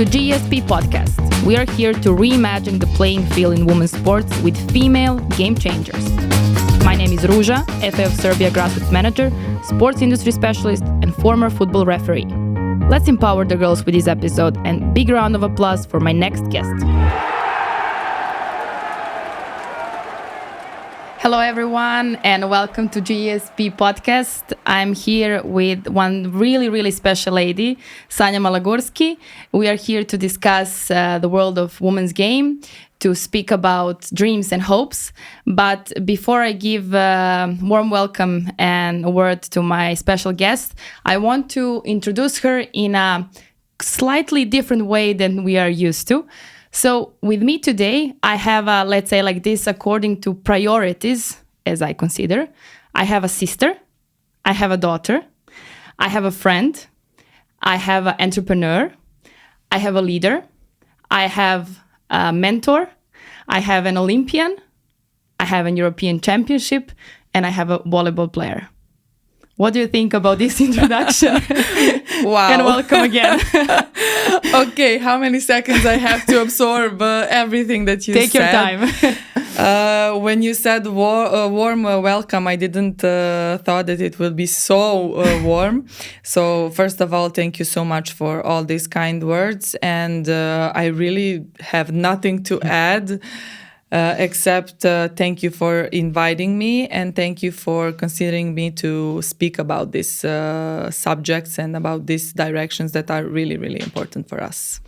to GESP Podcast. We are here to reimagine the playing field in women's sports with female game changers. My name is Ruza FA Serbia grassroot manager, sports industry specialist, and former football referee. Let's empower the girls with this episode, and big round of applause for my next guest. Hello everyone, and welcome to GESP Podcast. I'm here with one really special lady, Sanja Malagurski. We are here to discuss the world of women's game, to speak about dreams and hopes. But before I give a warm welcome and a word to my special guest, I want to introduce her in a slightly different way than we are used to. So with me today, I have, let's say like this, according to priorities, as I consider. I have a sister, I have a daughter, I have a friend, I have an entrepreneur, I have a leader, I have a mentor, I have an Olympian, I have an European championship, and I have a volleyball player. What do you think about this introduction? Wow. And welcome again. Okay, how many seconds I have to absorb everything that you Take said? Take your time. When you said warm welcome, I didn't thought that it would be so warm. So first of all, thank you so much for all these kind words. And I really have nothing to add. Except thank you for inviting me, and thank you for considering me to speak about these subjects and about these directions that are really important for us.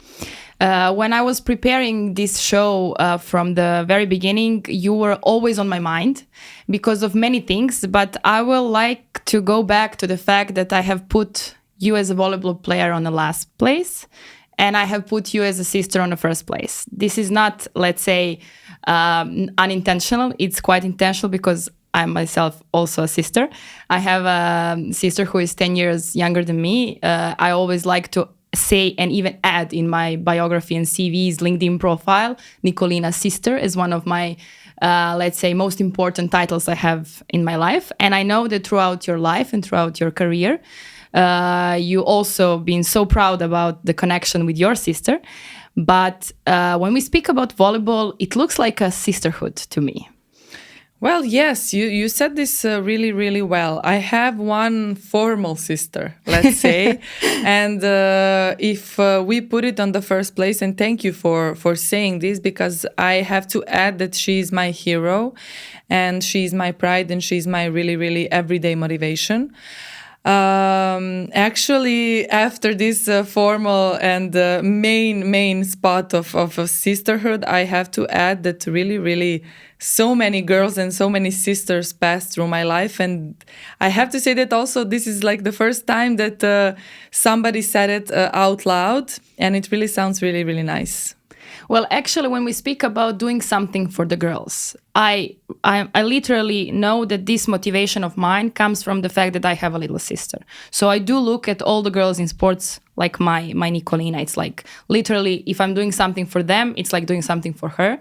When I was preparing this show from the very beginning, you were always on my mind because of many things, but I will like to go back to the fact that I have put you as a volleyball player on the last place, and I have put you as a sister on the first place. This is not, let's say, unintentional. It's quite intentional because I'm myself also a sister. I have a sister who is 10 years younger than me. I always like to say and even add in my biography and CV's LinkedIn profile, Nicolina's sister is one of my, let's say, most important titles I have in my life. And I know that throughout your life and throughout your career, you also been so proud about the connection with your sister. But when we speak about volleyball, it looks like a sisterhood to me. Well, yes, you said this really well. I have one formal sister, let's say. And if we put it on the first place, and thank you for saying this, because I have to add that she's my hero and she's my pride and she's my really everyday motivation. Actually, after this formal and main spot of a sisterhood, I have to add that really so many girls and so many sisters passed through my life. And I have to say that also this is like the first time that somebody said it out loud, and it really sounds really nice. Well, actually, when we speak about doing something for the girls, I literally know that this motivation of mine comes from the fact that I have a little sister. So I do look at all the girls in sports like my Nicolina. It's like literally, if I'm doing something for them, it's like doing something for her.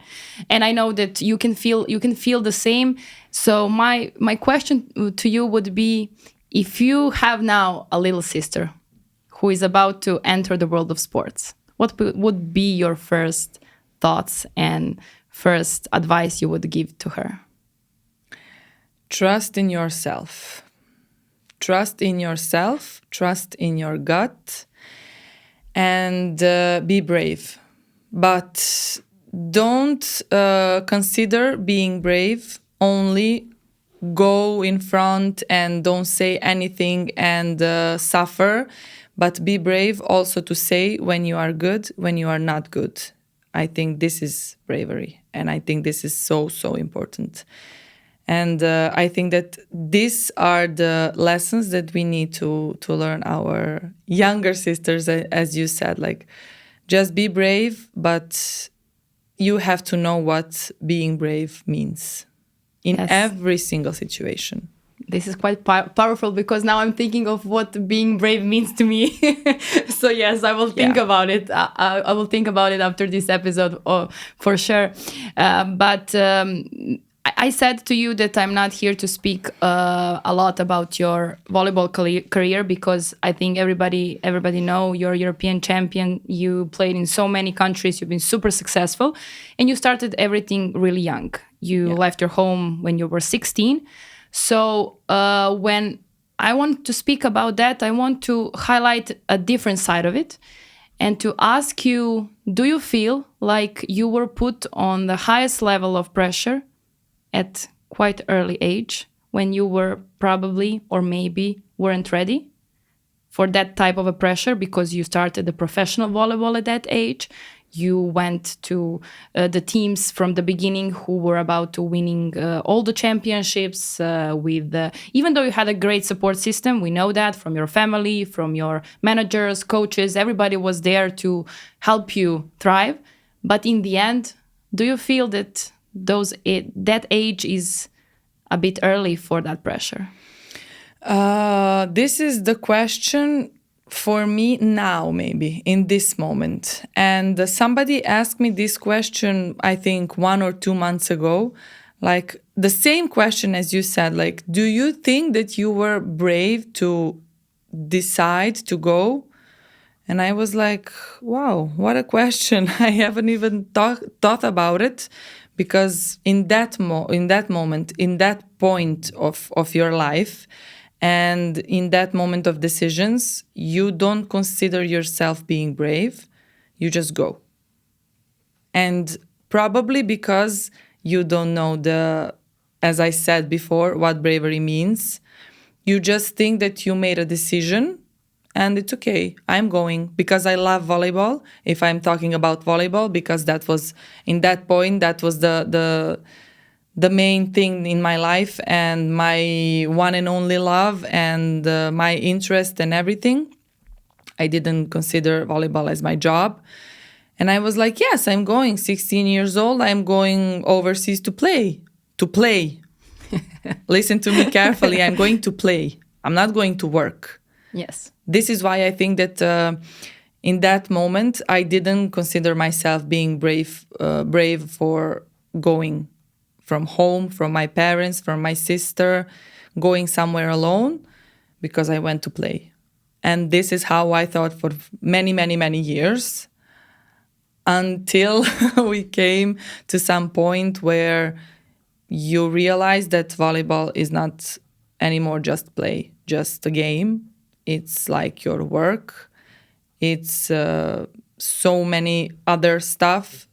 And I know that you can feel the same. So my question to you would be, if you have now a little sister who is about to enter the world of sports, what would be your first thoughts and first advice you would give to her? Trust in yourself. Trust in yourself. Trust in your gut. And be brave. But don't consider being brave only go in front and don't say anything and suffer. But be brave also to say when you are good, when you are not good. I think this is bravery. And I think this is so important. And I think that these are the lessons that we need to learn our younger sisters, as you said, like just be brave, but you have to know what being brave means in every single situation. This is quite powerful because now I'm thinking of what being brave means to me. So yes, I will think about it. I will think about it after this episode, for sure. But I said to you that I'm not here to speak a lot about your volleyball career because I think everybody know you're a European champion. You played in so many countries. You've been super successful, and you started everything really young. You left your home when you were 16. So when I want to speak about that, I want to highlight a different side of it and to ask you, do you feel like you were put on the highest level of pressure at quite early age when you were probably or maybe weren't ready for that type of a pressure because you started the professional volleyball at that age? You went to the teams from the beginning who were about to winning all the championships even though you had a great support system, we know that from your family, from your managers, coaches, everybody was there to help you thrive. But in the end, do you feel that that age is a bit early for that pressure? This is the question for me now, maybe in this moment. And somebody asked me this question, I think 1 or 2 months ago, like the same question as you said, like, do you think that you were brave to decide to go? And I was like, wow, what a question. I haven't even thought about it, because in that moment, in that point of your life, and in that moment of decisions, you don't consider yourself being brave. You just go. And probably because you don't know as I said before, what bravery means, you just think that you made a decision and it's okay. I'm going because I love volleyball. If I'm talking about volleyball, because that was, in that point, that was the main thing in my life and my one and only love and my interest and everything. I didn't consider volleyball as my job. And I was like, yes, I'm going. 16 years old, I'm going overseas to play. Listen to me carefully. I'm going to play. I'm not going to work. Yes. This is why I think that in that moment, I didn't consider myself being brave for going from home, from my parents, from my sister, going somewhere alone, because I went to play. And this is how I thought for many, many, many years, until we came to some point where you realize that volleyball is not anymore just play, just a game. It's like your work. It's so many other stuff,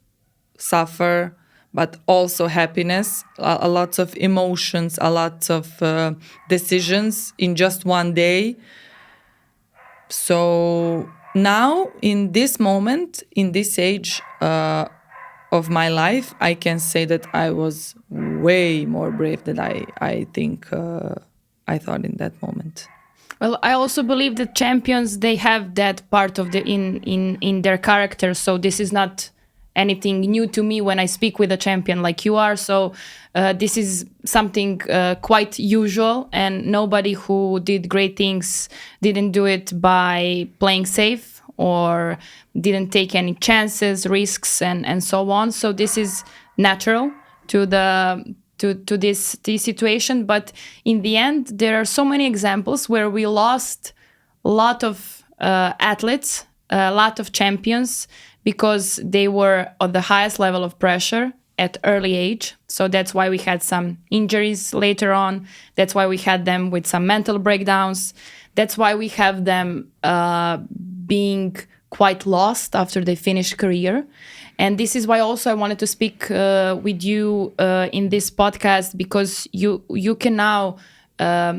suffer, but also happiness, a lot of emotions, a lot of decisions in just one day. So now, in this moment, in this age of my life, I can say that I was way more brave than I think I thought in that moment. Well, I also believe that champions, they have that part of in their character. So this is not anything new to me when I speak with a champion like you are. So this is something quite usual, and nobody who did great things didn't do it by playing safe or didn't take any chances, risks, and so on. So this is natural to this situation. But in the end, there are so many examples where we lost a lot of athletes, a lot of champions, because they were at the highest level of pressure at early age. So that's why we had some injuries later on. That's why we had them with some mental breakdowns. That's why we have them being quite lost after they finish career. And this is why also I wanted to speak with you in this podcast, because you can now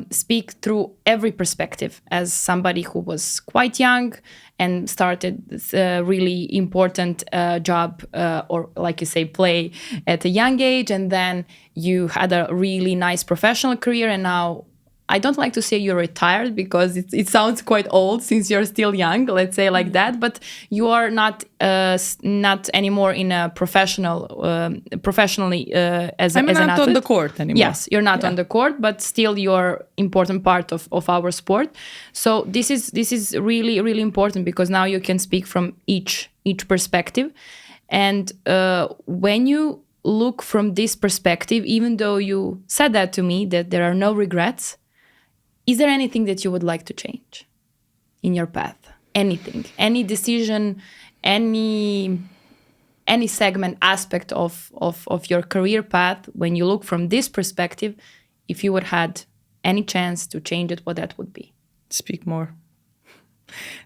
speak through every perspective as somebody who was quite young and started this really important job or, like you say, play at a young age. And then you had a really nice professional career, and now I don't like to say you're retired because it sounds quite old since you're still young, let's say like that. But you are not anymore in a professionally as an athlete. I'm not on the court anymore. Yes, you're not on the court, but still you're important part of our sport. So this is really, really important, because now you can speak from each perspective. And when you look from this perspective, even though you said that to me, that there are no regrets, is there anything that you would like to change in your path? Anything, any decision, any segment, aspect of your career path, when you look from this perspective, if you would had any chance to change it, what that would be? Speak more.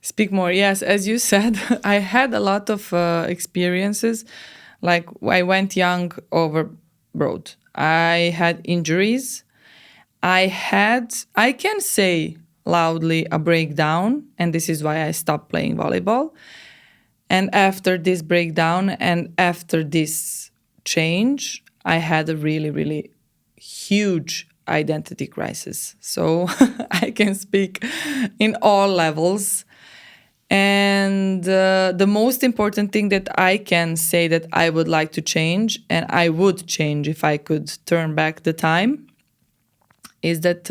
Speak more. Yes, as you said, I had a lot of experiences. Like I went young overboard. I had injuries. I can say loudly, a breakdown, and this is why I stopped playing volleyball. And after this breakdown and after this change, I had a really, really huge identity crisis. So I can speak in all levels. And the most important thing that I can say that I would like to change, and I would change if I could turn back the time, is that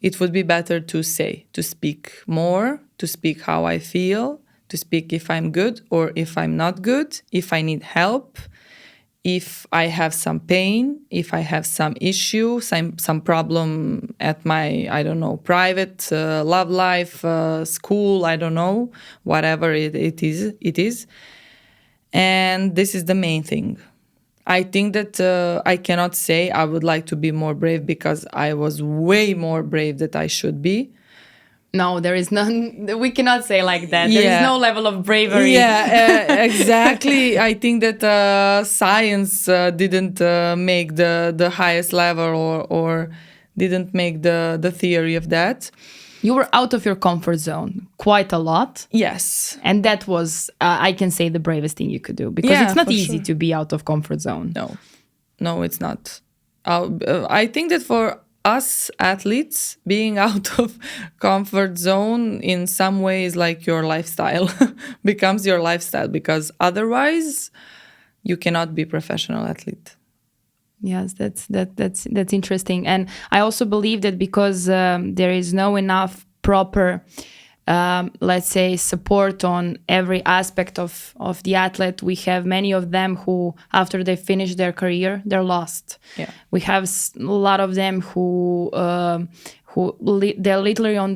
it would be better to speak more, to speak how I feel, to speak if I'm good or if I'm not good, if I need help, if I have some pain, if I have some issue, some problem at my, I don't know, private love life, school, I don't know, whatever it is. And this is the main thing. I think that I cannot say I would like to be more brave, because I was way more brave than I should be. No, there is none. We cannot say like that. There is no level of bravery. Yeah, exactly. I think that science didn't make the highest level or didn't make the theory of that. You were out of your comfort zone quite a lot. Yes. And that was, I can say, the bravest thing you could do, because it's not easy to be out of comfort zone. No, it's not. I think that for us athletes, being out of comfort zone in some ways like your lifestyle becomes your lifestyle, because otherwise you cannot be professional athlete. Yes, that's interesting. And I also believe that because there is no enough proper, let's say, support on every aspect of the athlete, we have many of them who, after they finish their career, they're lost. Yeah. We have a lot of them who they're literally on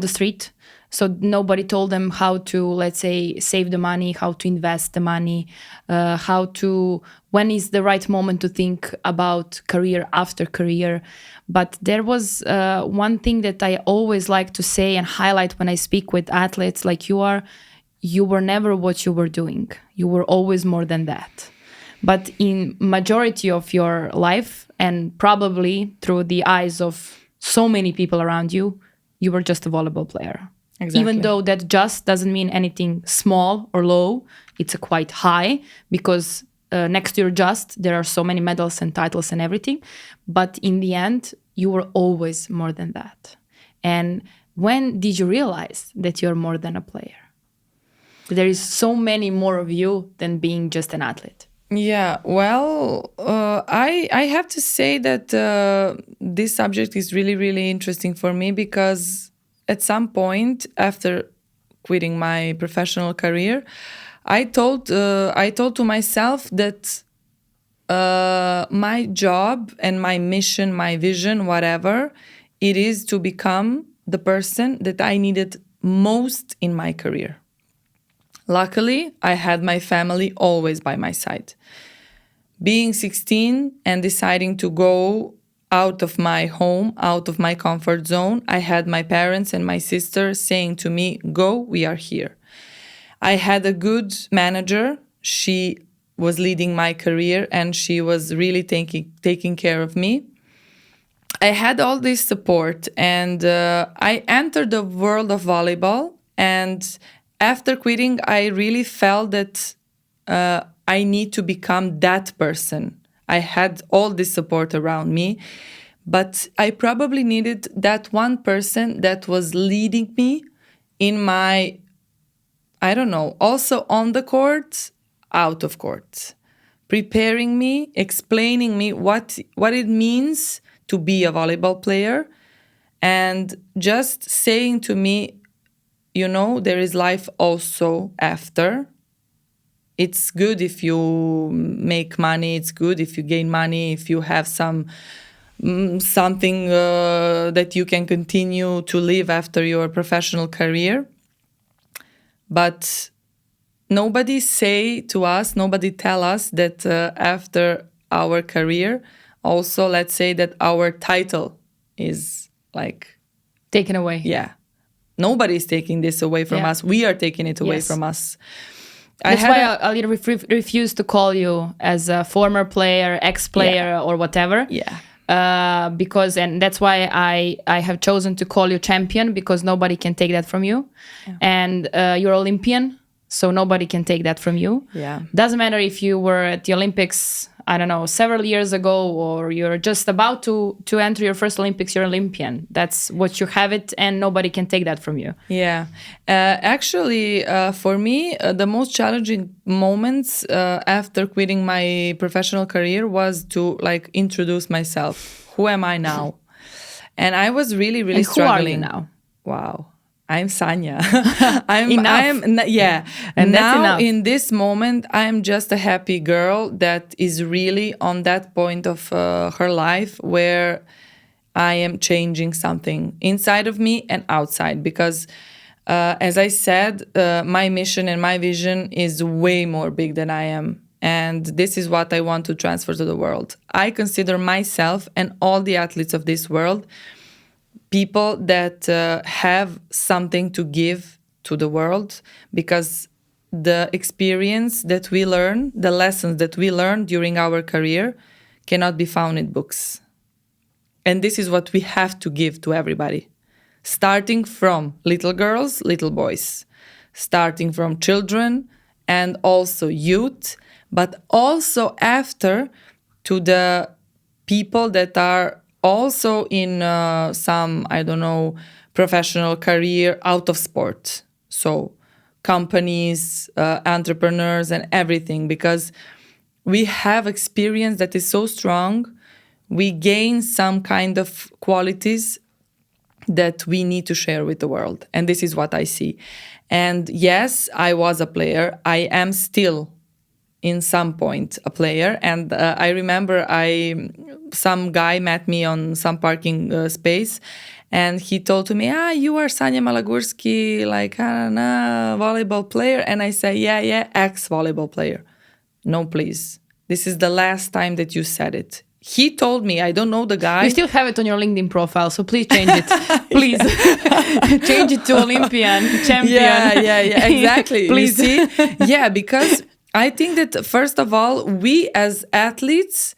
the street. So nobody told them how to, let's say, save the money, how to invest the money, when is the right moment to think about career after career. But there was one thing that I always like to say and highlight when I speak with athletes like you were never what you were doing. You were always more than that. But in majority of your life, and probably through the eyes of so many people around you, you were just a volleyball player. Exactly. Even though that just doesn't mean anything small or low, it's a quite high, because next to your just, there are so many medals and titles and everything. But in the end, you were always more than that. And when did you realize that you're more than a player? There is so many more of you than being just an athlete. Yeah, well, I have to say that this subject is really, really interesting for me, because at some point after quitting my professional career, I told to myself that my job and my mission, my vision, whatever it is, to become the person that I needed most in my career. Luckily, I had my family always by my side. Being 16 and deciding to go out of my home, out of my comfort zone, I had my parents and my sister saying to me, "Go, we are here." I had a good manager. She was leading my career and she was really taking care of me. I had all this support, and I entered the world of volleyball. And after quitting, I really felt that I need to become that person. I had all this support around me, but I probably needed that one person that was leading me in my, I don't know, also on the court, out of court, preparing me, explaining me what it means to be a volleyball player, and just saying to me, there is life also after. It's good if you make money. It's good if you gain money, if you have something that you can continue to live after your professional career. But nobody say to us, nobody tell us that after our career, also let's say that our title is like taken away. Yeah. Nobody is taking this away from us. We are taking it away from us. That's why I refuse to call you as a former player, ex-player, or whatever. Yeah. Because that's why I have chosen to call you champion, because nobody can take that from you. Yeah. And you're Olympian, so nobody can take that from you. Yeah. Doesn't matter if you were at the Olympics, I don't know, several years ago, or you're just about to enter your first Olympics, you're Olympian. That's what you have it, and nobody can take that from you. Yeah. Actually, for me, the most challenging moments after quitting my professional career was to like introduce myself. Who am I now? And I was really, really struggling. Who are you now? Wow. I'm Sanja. And now in this moment, I'm just a happy girl that is really on that point of her life where I am changing something inside of me and outside. Because as I said, my mission and my vision is way more big than I am. And this is what I want to transfer to the world. I consider myself and all the athletes of this world people that have something to give to the world, because the experience that we learn, the lessons that we learn during our career cannot be found in books. And this is what we have to give to everybody, starting from little girls, little boys, starting from children and also youth, but also after to the people that are also in some, I don't know, professional career out of sport. So companies, entrepreneurs and everything, because we have experience that is so strong. We gain some kind of qualities that we need to share with the world. And this is what I see. And yes, I was a player. I am still in some point a player. And I remember some guy met me on some parking space, and he told to me, you are Sanja Malagurski, like, I don't know, volleyball player. And I say, yeah, ex-volleyball player. No, please. This is the last time that you said it. He told me, I don't know the guy. You still have it on your LinkedIn profile, so please change it. Please. Change it to Olympian, champion. Yeah, exactly. Please. You see? Yeah, because I think that first of all, we as athletes,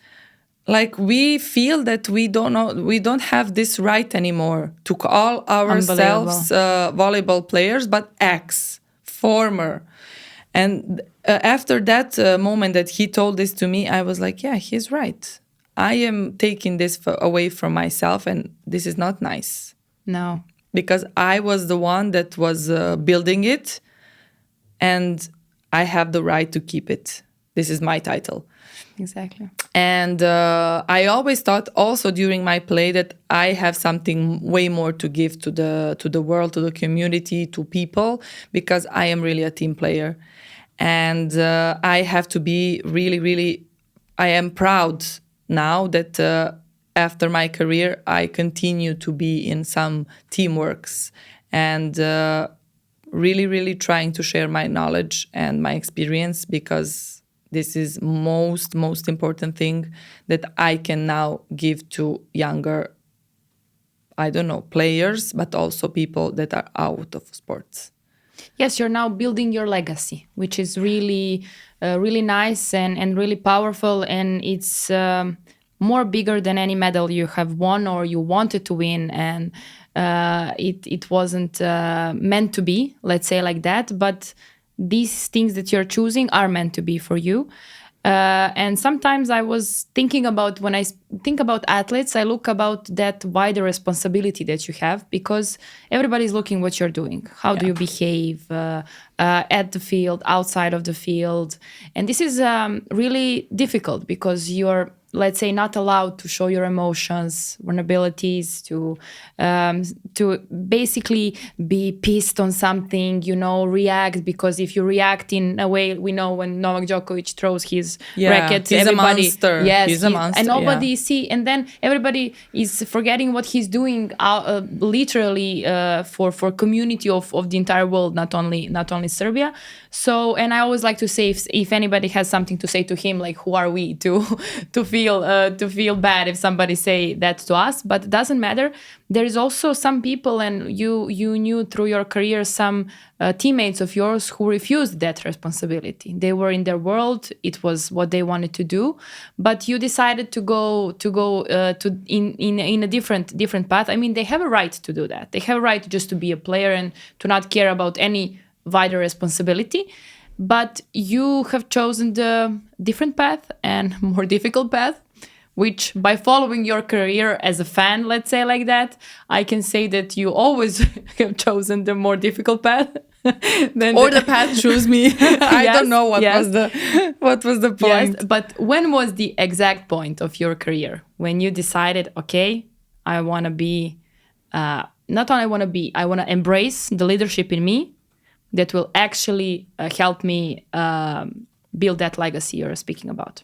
like we feel that we don't have this right anymore to call ourselves volleyball players, but former. And after that moment that he told this to me, I was like, yeah, he's right. I am taking this away from myself, and this is not nice. No. Because I was the one that was building it, and I have the right to keep it. This is my title. Exactly. And I always thought also during my play that I have something way more to give to the world, to the community, to people, because I am really a team player. And I have to be really, really, I am proud now that after my career, I continue to be in some teamworks and really, really trying to share my knowledge and my experience, because this is most important thing that I can now give to younger, I don't know, players, but also people that are out of sports. Yes, you're now building your legacy, which is really, really nice and really powerful. And it's more bigger than any medal you have won or you wanted to win. And it wasn't meant to be, let's say like that. But these things that you're choosing are meant to be for you. And sometimes I was thinking about, when I think about athletes, I look about that wider responsibility that you have, because everybody's looking what you're doing. How do you behave at the field, outside of the field? And this is really difficult, because you're let's say, not allowed to show your emotions, vulnerabilities, to basically be pissed on something, react, because if you react in a way, we know when Novak Djokovic throws his racket, he's everybody, a monster. yes, he's a monster, and nobody see, and then everybody is forgetting what he's doing, literally for community of the entire world, not only Serbia. So, and I always like to say, if anybody has something to say to him, like, who are we to feel bad if somebody say that to us? But it doesn't matter. There is also some people, and you knew through your career some teammates of yours who refused that responsibility. They were in their world; it was what they wanted to do, but you decided to go in a different path. I mean, they have a right to do that. They have a right just to be a player and to not care about any wider responsibility. But you have chosen the different path and more difficult path, which, by following your career as a fan, let's say like that, I can say that you always have chosen the more difficult path. The path chose me. I don't know what was the point. Yes, but when was the exact point of your career when you decided, okay, I want to be, I want to embrace the leadership in me that will actually help me build that legacy you're speaking about?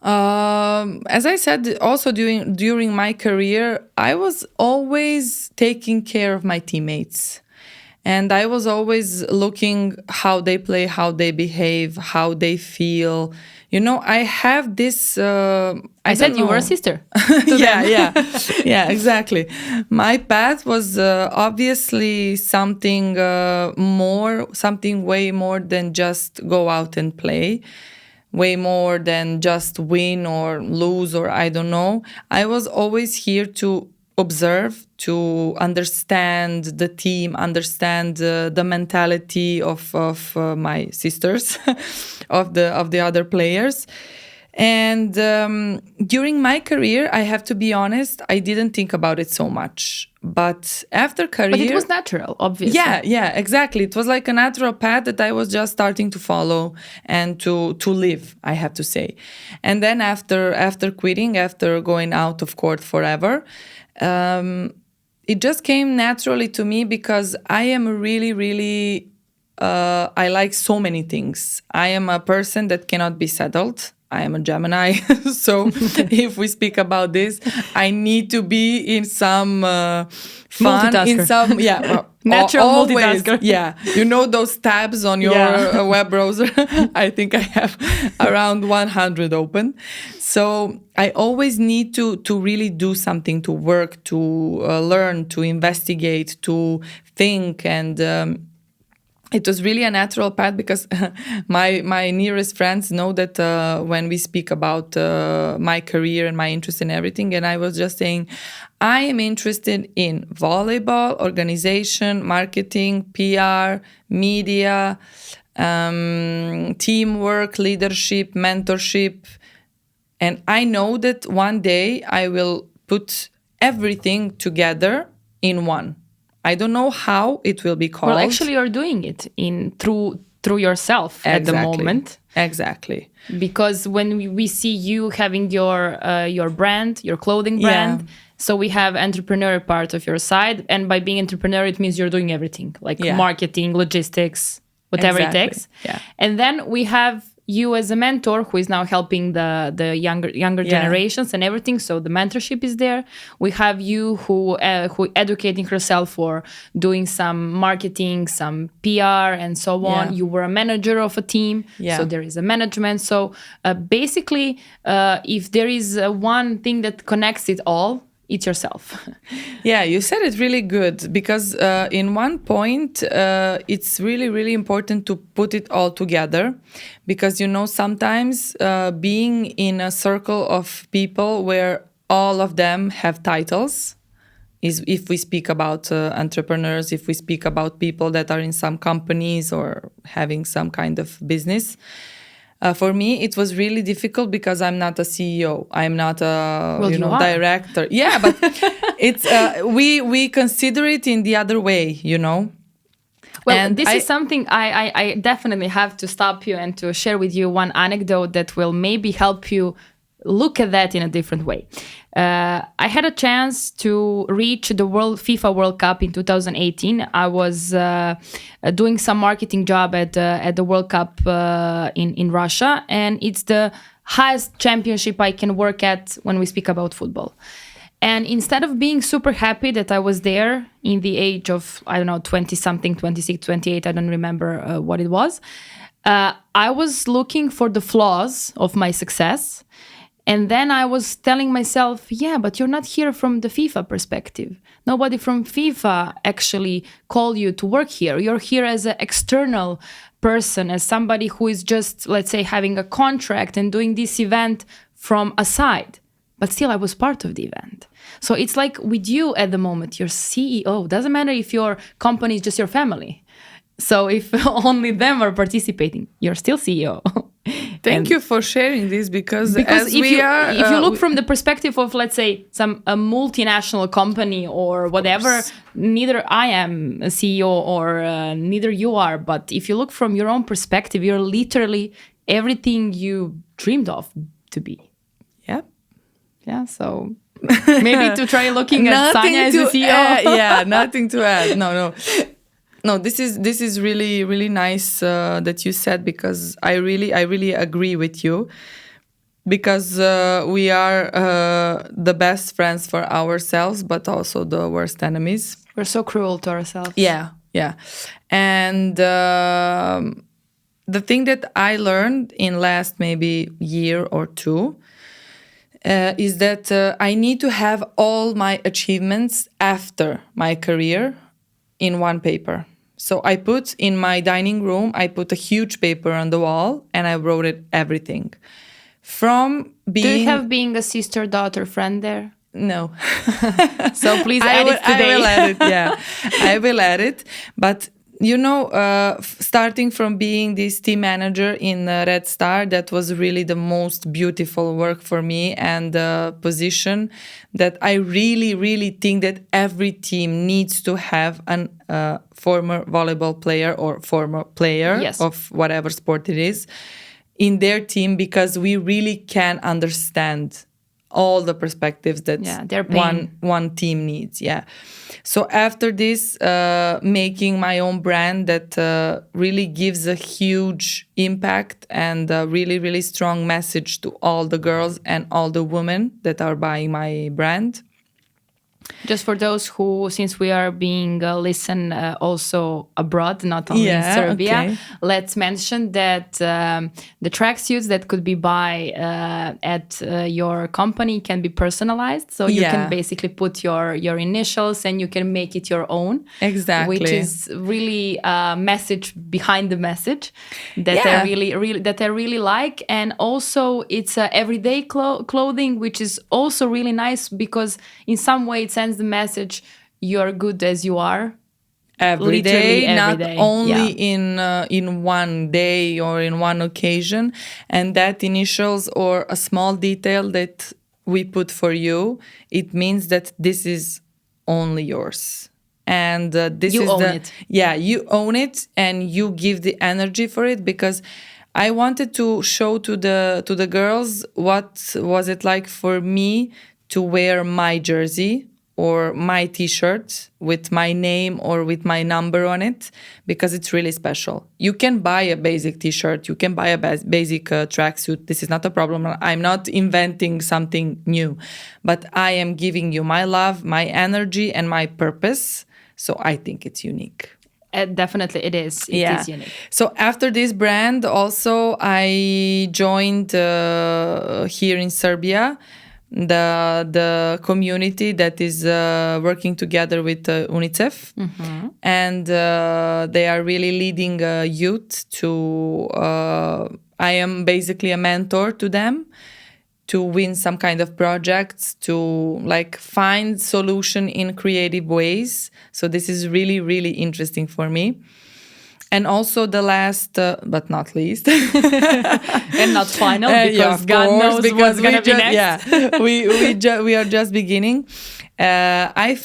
As I said, also during my career, I was always taking care of my teammates. And I was always looking how they play, how they behave, how they feel. I have this... I said you were a sister. Yeah, exactly. My path was obviously something way more than just go out and play. Way more than just win or lose, or I don't know. I was always here to observe, to understand the team, understand the mentality of my sisters, of the other players. And during my career, I have to be honest, I didn't think about it so much. But after career... But it was natural, obviously. Yeah, exactly. It was like a natural path that I was just starting to follow and to live, I have to say. And then after quitting, after going out of court forever, it just came naturally to me because I am really, really... I like so many things. I am a person that cannot be settled. I am a Gemini, so if we speak about this, I need to be in some fun, in some natural multitasker. Yeah, those tabs on your web browser. I think I have around 100 open. So I always need to really do something, to work, to learn, to investigate, to think, and it was really a natural path because my nearest friends know that when we speak about my career and my interest in everything, and I was just saying, I am interested in volleyball, organization, marketing, PR, media, teamwork, leadership, mentorship. And I know that one day I will put everything together in one. I don't know how it will be called. Well, actually, you're doing it through yourself at the moment. Exactly. Because when we see you having your brand, your clothing brand, so we have entrepreneurial part of your side, and by being entrepreneur, it means you're doing everything, like marketing, logistics, whatever it takes. Yeah. And then we have you as a mentor who is now helping the younger generations and everything. So the mentorship is there. We have you who educating herself for doing some marketing, some PR, and so on. You were a manager of a team, so there is a management. So basically, if there is one thing that connects it all, it's yourself. Yeah, you said it really good because in one point, it's really, really important to put it all together because, sometimes being in a circle of people where all of them have titles, is if we speak about entrepreneurs, if we speak about people that are in some companies or having some kind of business, for me, it was really difficult because I'm not a CEO. I'm not a director. Yeah, but it's we consider it in the other way, Well, and this is something I definitely have to stop you and to share with you one anecdote that will maybe help you look at that in a different way. I had a chance to reach the FIFA World Cup in 2018. I was doing some marketing job at the World Cup in Russia, and it's the highest championship I can work at when we speak about football. And instead of being super happy that I was there in the age of, I don't know, 20-something, 26, 28, I don't remember what it was, I was looking for the flaws of my success. And then I was telling myself, yeah, but you're not here from the FIFA perspective. Nobody from FIFA actually called you to work here. You're here as an external person, as somebody who is just, let's say, having a contract and doing this event from a side. But still, I was part of the event. So it's like with you at the moment, you're CEO. Doesn't matter if your company is just your family. So if only them are participating, you're still CEO. Thank you for sharing this because if you look from the perspective of, let's say, a multinational company or whatever, neither I am a CEO or neither you are. But if you look from your own perspective, you're literally everything you dreamed of to be. Yeah. Yeah. So maybe to try looking at Sanja as a CEO. Nothing to add. No, this is really, really nice that you said, because I really agree with you, because we are the best friends for ourselves, but also the worst enemies. We're so cruel to ourselves. Yeah. And the thing that I learned in last maybe year or two is that I need to have all my achievements after my career in one paper. So I put in my dining room, I put a huge paper on the wall and I wrote it everything. From being... Do you have being a sister, daughter, friend there? No. So please add it today. I will add it, yeah. I will add it. But, starting from being this team manager in Red Star, that was really the most beautiful work for me, and the position that I really, really think that every team needs to have a former volleyball player or former player of whatever sport it is in their team, because we really can understand all the perspectives that one team needs. Yeah. So after this, making my own brand that really gives a huge impact and a really, really strong message to all the girls and all the women that are buying my brand. Just for those who, since we are being listened also abroad, not only in Serbia, let's mention that the tracksuits that could be buy at your company can be personalized. So you can basically put your initials and you can make it your own. Exactly. Which is really a message behind the message that I really like. And also it's everyday clothing, which is also really nice, because in some way it sends the message you're good as you are every day, not only in one day or in one occasion. And that initials or a small detail that we put for you, it means that this is only yours. And you own it and you give the energy for it, because I wanted to show to the girls what was it like for me to wear my jersey or my t-shirt with my name or with my number on it, because it's really special. You can buy a basic t-shirt, you can buy a basic tracksuit. This is not a problem. I'm not inventing something new, but I am giving you my love, my energy, and my purpose. So I think it's unique. Definitely it is. It is unique. So after this brand, also I joined here in Serbia the community that is working together with UNICEF, and they are really leading youth to I am basically a mentor to them to win some kind of projects, to find solution in creative ways. So this is really, really interesting for me. And also the last, but not least, and not final, because God knows what's going to be next. Yeah, we are just beginning. I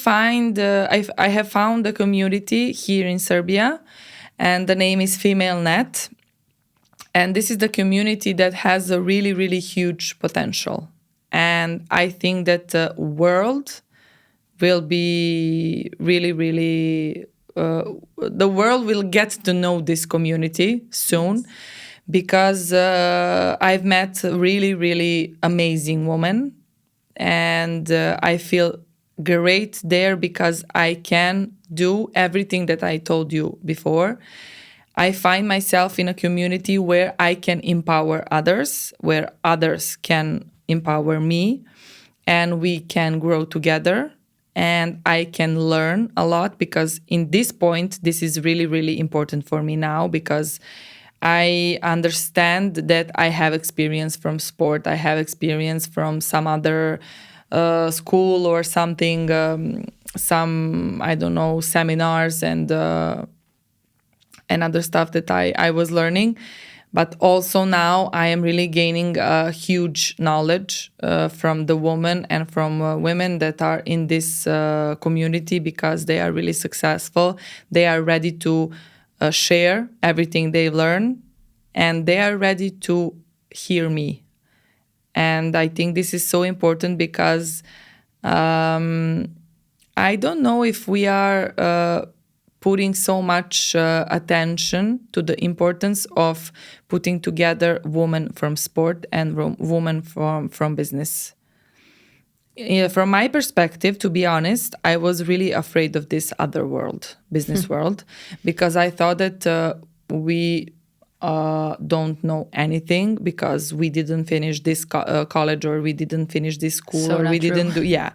have found a community here in Serbia, and the name is Female Net. And this is the community that has a really, really huge potential. And I think that the world will be really, really, the world will get to know this community soon, because I've met really, really amazing women, and I feel great there because I can do everything that I told you before. I find myself in a community where I can empower others, where others can empower me, and we can grow together. And I can learn a lot, because in this point, this is really, really important for me now, because I understand that I have experience from sport. I have experience from some other school or something, some, I don't know, seminars and other stuff that I was learning. But also now I am really gaining a huge knowledge from the women and from women that are in this community, because they are really successful. They are ready to share everything they learn, and they are ready to hear me. And I think this is so important, because I don't know if we are putting so much attention to the importance of putting together women from sport and women from business. From my perspective, to be honest, I was really afraid of this other world, business world, because I thought that we don't know anything, because we didn't finish this college, or we didn't finish this school, So or we not true. didn't do, yeah.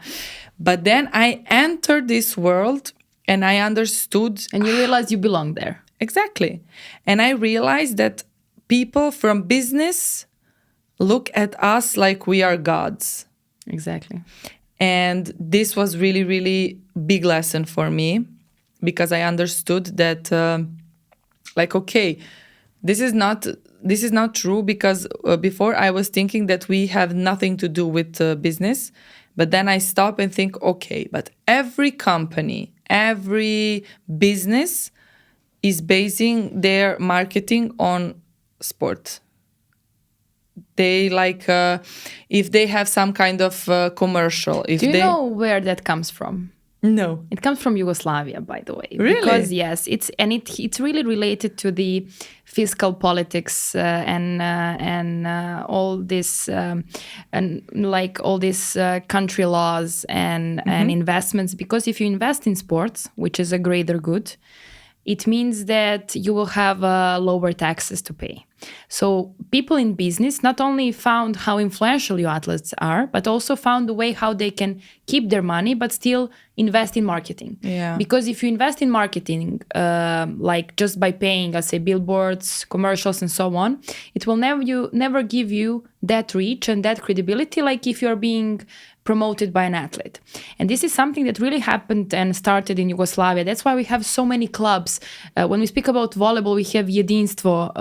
But then I entered this world, and I understood. And you realize you belong there. Exactly. And I realized that people from business look at us like we are gods. Exactly. And this was really, really big lesson for me, because I understood that, okay, this is not true, because before I was thinking that we have nothing to do with business. But then I stop and think, okay, but every company, every business is basing their marketing on sport. They if they have some kind of commercial. If Do you they know where that comes from? No. It comes from Yugoslavia, by the way. Really? Because yes, it's really related to the fiscal politics and all this and like all these country laws and investments. Because if you invest in sports, which is a greater good, it means that you will have lower taxes to pay. So people in business not only found how influential your athletes are, but also found a way how they can keep their money but still invest in marketing. Yeah. Because if you invest in marketing, like just by paying, let's say, billboards, commercials, and so on, it will never give you that reach and that credibility like if you're being promoted by an athlete. And this is something that really happened and started in Yugoslavia. That's why we have so many clubs. When we speak about volleyball, we have Jedinstvo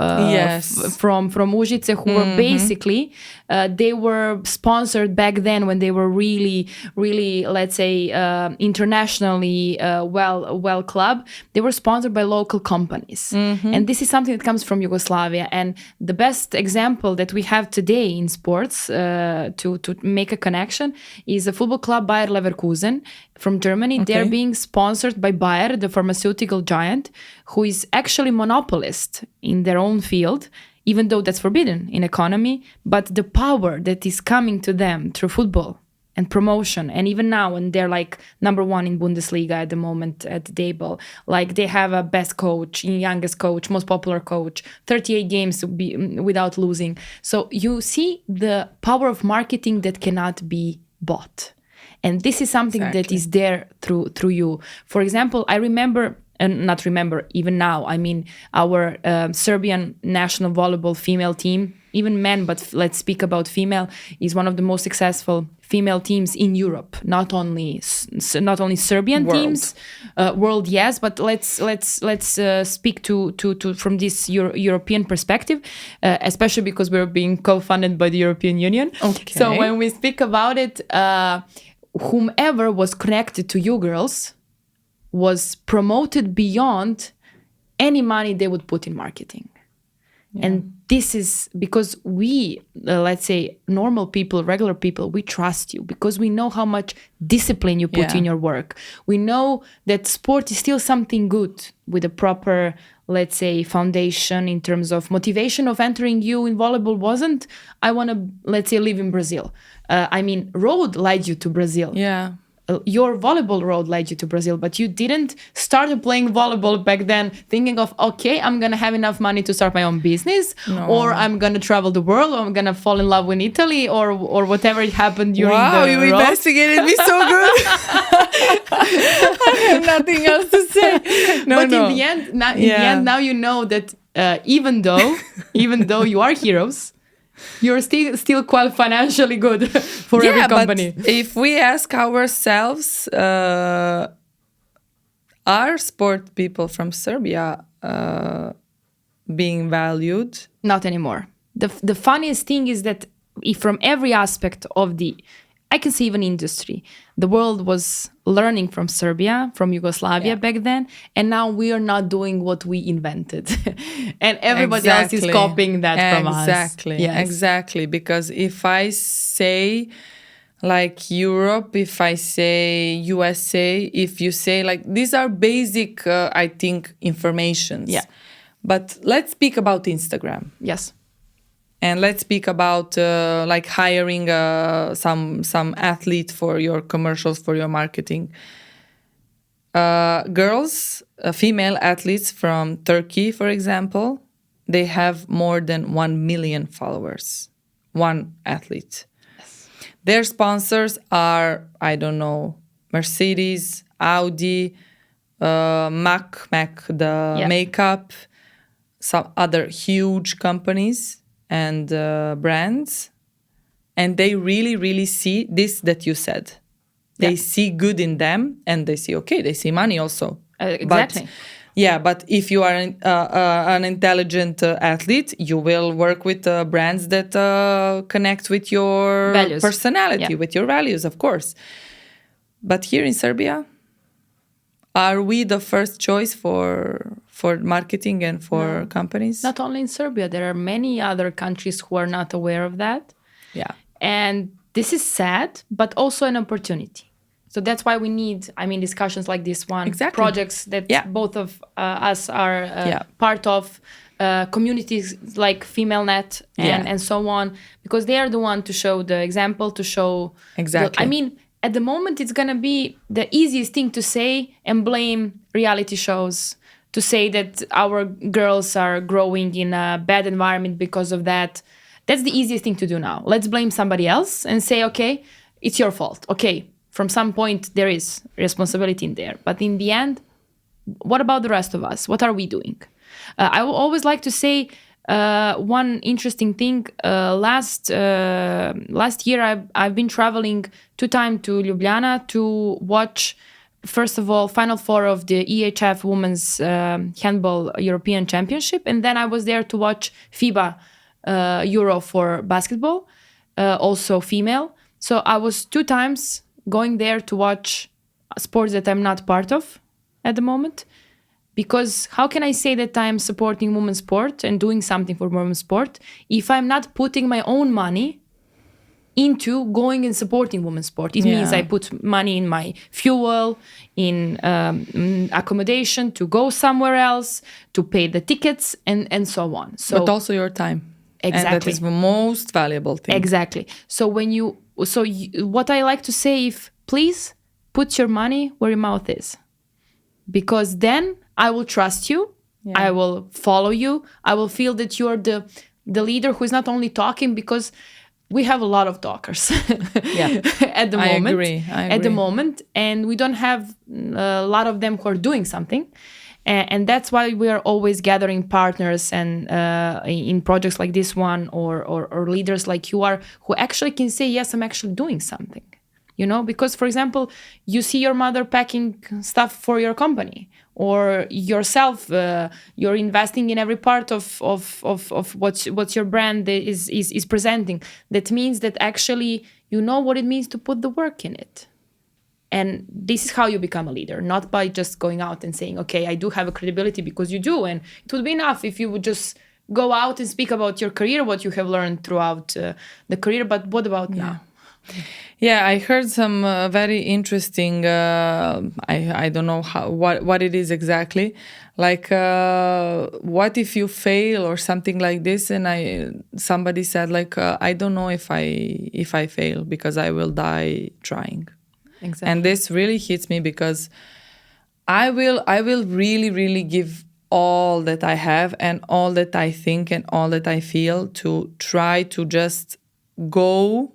from Užice, who were basically, they were sponsored back then when they were really, really, let's say, internationally well club. They were sponsored by local companies. And this is something that comes from Yugoslavia. And the best example that we have today in sports to make a connection is a football club Bayer Leverkusen from Germany. Okay. They're being sponsored by Bayer, the pharmaceutical giant, who is actually monopolist in their own field, even though that's forbidden in economy. But the power that is coming to them through football and promotion, and even now, when they're like number one in Bundesliga at the moment at Dable, like they have a best coach, youngest coach, most popular coach, 38 games without losing. So you see the power of marketing that cannot be bought. And this is something that is there through you. For example, I remember, and not remember, even now, I mean, our Serbian national volleyball female team, even men, but let's speak about female, is one of the most successful female teams in Europe. Not only Serbian teams, world, yes, but let's speak to from this European perspective, especially because we're being co-funded by the European Union. Okay. So when we speak about it, whomever was connected to you girls was promoted beyond any money they would put in marketing. And this is because we, let's say, normal people, regular people, we trust you because we know how much discipline you put in your work. We know that sport is still something good with a proper, let's say, foundation in terms of motivation of entering you in volleyball wasn't, I want to, let's say, live in Brazil. Road led you to Brazil. Yeah. Your volleyball road led you to Brazil, but you didn't start playing volleyball back then thinking of, okay, I'm going to have enough money to start my own business, or I'm going to travel the world, or I'm going to fall in love with Italy, or whatever it happened during the you road. investigated me so good. I have nothing else to say. In the end, now you know that even though you are heroes, you're still quite financially good for every company. But if we ask ourselves, are sport people from Serbia being valued? Not anymore. The funniest thing is that if from every aspect of I can say even industry, the world was learning from Serbia, from Yugoslavia back then, and now we are not doing what we invented. And everybody else is copying that from us. Exactly. Because if I say like Europe, if I say USA, if you say like, these are basic, I think, informations. Yeah. But let's speak about Instagram. Yes. And let's speak about like hiring some athlete for your commercials, for your marketing. Girls, female athletes from Turkey, for example, they have more than 1 million followers. One athlete. Yes. Their sponsors are, I don't know, Mercedes, Audi, MAC, the makeup, some other huge companies and brands, and they really see this that you said. They see good in them, and they see, okay, they see money also. Exactly. But if you are an intelligent athlete, you will work with brands that connect with your values. Personality, with your values, of course. But here in Serbia, are we the first choice for marketing and for companies? Not only in Serbia, there are many other countries who are not aware of that. Yeah. And this is sad, but also an opportunity. So that's why we need, discussions like this one, projects that both of us are part of, communities like FemaleNet and so on, because they are the one to show the example, to show. Exactly. At the moment, it's going to be the easiest thing to say and blame reality shows, to say that our girls are growing in a bad environment because of that. That's the easiest thing to do now. Let's blame somebody else and say, okay, it's your fault. Okay, from some point, there is responsibility in there. But in the end, what about the rest of us? What are we doing? I will always like to say one interesting thing. Last year, I've been traveling 2 times to Ljubljana to watch, first of all, Final Four of the EHF Women's Handball European Championship. And then I was there to watch FIBA Euro for basketball, also female. So I was 2 times going there to watch sports that I'm not part of at the moment. Because how can I say that I'm supporting women's sport and doing something for women's sport if I'm not putting my own money into going and supporting women's sport? It means I put money in my fuel, in accommodation, to go somewhere else, to pay the tickets, and so on. So, but also your time. Exactly. And that is the most valuable thing. Exactly. So what I like to say is, please put your money where your mouth is. Because then I will trust you. I will follow you. I will feel that you're the leader who is not only talking, because we have a lot of talkers at the moment. I agree. At the moment, and we don't have a lot of them who are doing something. And that's why we are always gathering partners and in projects like this one, or leaders like you are, who actually can say, yes, I'm actually doing something. Because, for example, you see your mother packing stuff for your company, or yourself, you're investing in every part of what your brand is presenting. That means that actually you know what it means to put the work in it. And this is how you become a leader, not by just going out and saying, okay, I do have a credibility, because you do. And it would be enough if you would just go out and speak about your career, what you have learned throughout the career. But what about now? Yeah, I heard some very interesting. I don't know what it is exactly. Like, what if you fail or something like this? And somebody said like, I don't know if I fail because I will die trying. Exactly. And this really hits me because I will really really give all that I have and all that I think and all that I feel to try to just go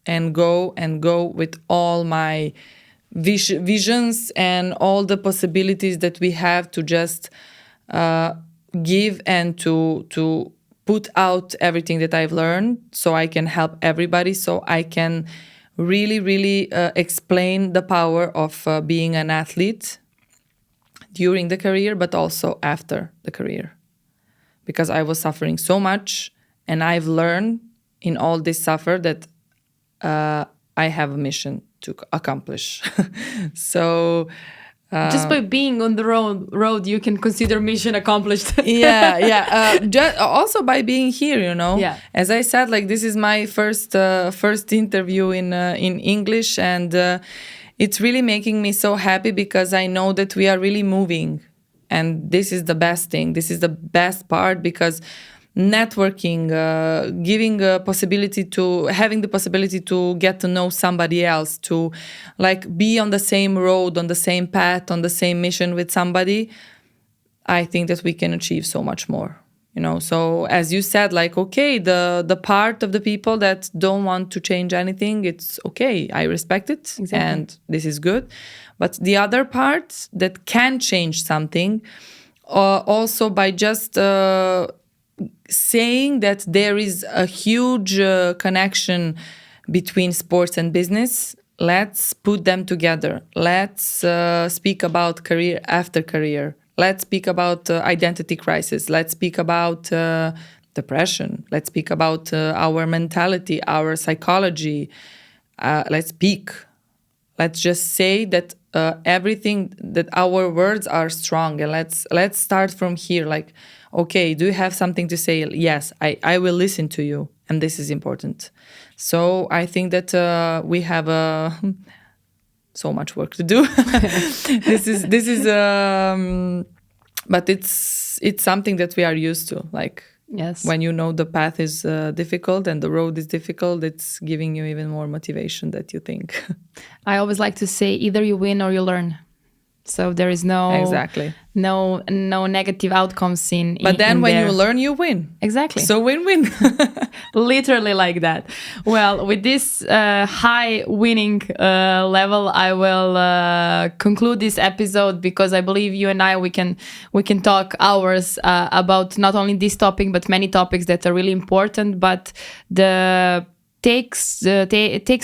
and go and go with all my visions and all the possibilities that we have to just give and to put out everything that I've learned so I can help everybody, so I can really, really explain the power of being an athlete during the career, but also after the career. Because I was suffering so much and I've learned in all this suffer that I have a mission to accomplish. So just by being on the road, you can consider mission accomplished. Also by being here, Yeah. As I said, like this is my first interview in English, and it's really making me so happy because I know that we are really moving, and this is the best thing. This is the best part because networking, having the possibility to get to know somebody else, to like be on the same road, on the same path, on the same mission with somebody, I think that we can achieve so much more. So as you said, like, okay, the part of the people that don't want to change anything, it's okay. I respect it. Exactly. And this is good. But the other part that can change something, also by just saying that there is a huge connection between sports and business. Let's put them together. Let's speak about career after career. Let's speak about identity crisis. Let's speak about depression. Let's speak about our mentality, our psychology. Let's speak. Let's just say that everything, that our words are strong, and let's start from here. Like, okay, do you have something to say? Yes, I will listen to you, and this is important. So I think that we have so much work to do. This is but it's something that we are used to. Like, yes, when the path is difficult and the road is difficult, it's giving you even more motivation that you think. I always like to say either you win or you learn. So there is exactly no negative outcomes in. But then when there. You learn, you win. Exactly. So win-win. Literally like that. Well, with this high winning level, I will conclude this episode, because I believe you and I we can talk hours about not only this topic but many topics that are really important. But the takes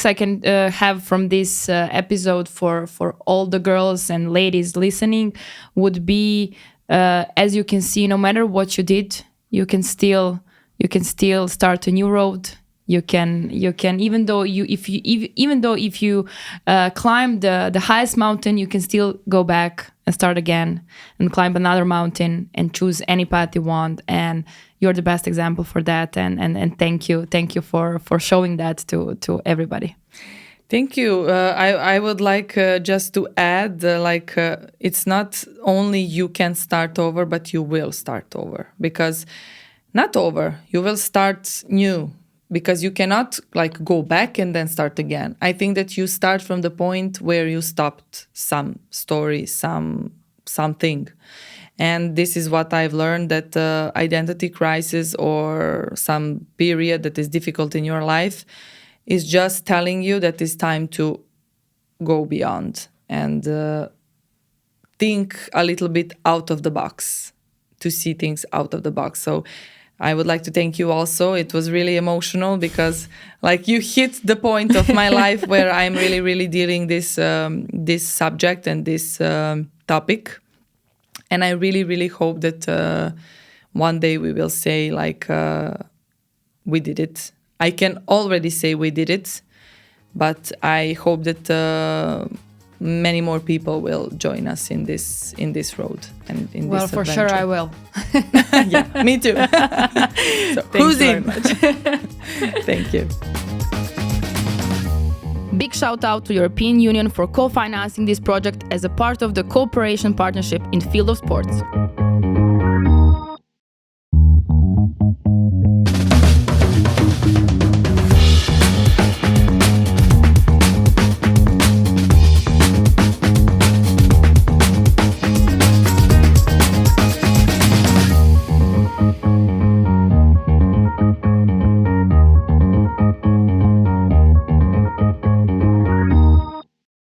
I can have from this episode for all the girls and ladies listening would be, as you can see, no matter what you did, you can still start a new road. You can even though if you climb the highest mountain, you can still go back and start again and climb another mountain and choose any path you want. And you're the best example for that. And thank you for showing that to everybody. Thank you. I would like just to add, it's not only you can start over, but you will start over. Because not over, you will start new. Because you cannot go back and then start again. I think that you start from the point where you stopped some story, something. And this is what I've learned, that identity crisis or some period that is difficult in your life is just telling you that it's time to go beyond and think a little bit out of the box, to see things out of the box. So I would like to thank you also. It was really emotional because you hit the point of my life where I'm really, really dealing this subject and this topic. And I really, really hope that one day we will say we did it. I can already say we did it, but I hope that many more people will join us in this road and in well, this for adventure. sure I will. Yeah, me too. So, who's in? Thank you. Big shout out to European Union for co-financing this project as a part of the cooperation partnership in field of sports.